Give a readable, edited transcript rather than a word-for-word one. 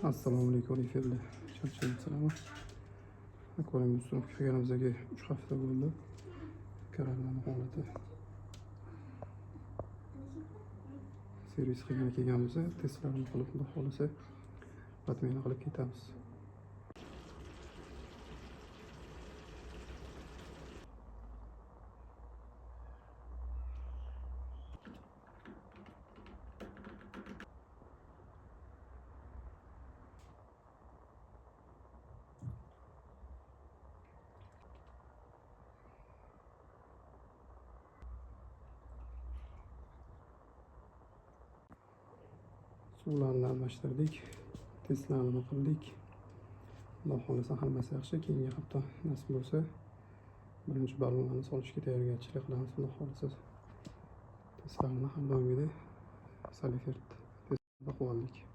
Assalomu alaykum efirli charchaymizlar. Akvaryum surib kirganimizga 3 hafta bo'ldi. Koronavirus holati. Servis qilgan kelganmiz, testlarni qilib, xudo xolisa batmeni qilib ketamiz. Suvlarni almashtirdik, testlarni qildik. Xudo xolisa hammasi yaxshi. Keyingi hafta nasib bo'lsa birinchi ballonlarni solishga tayyorgarchilik qilamiz. Xudo xolisa testlarni har doimgidek Salifert testida qildik.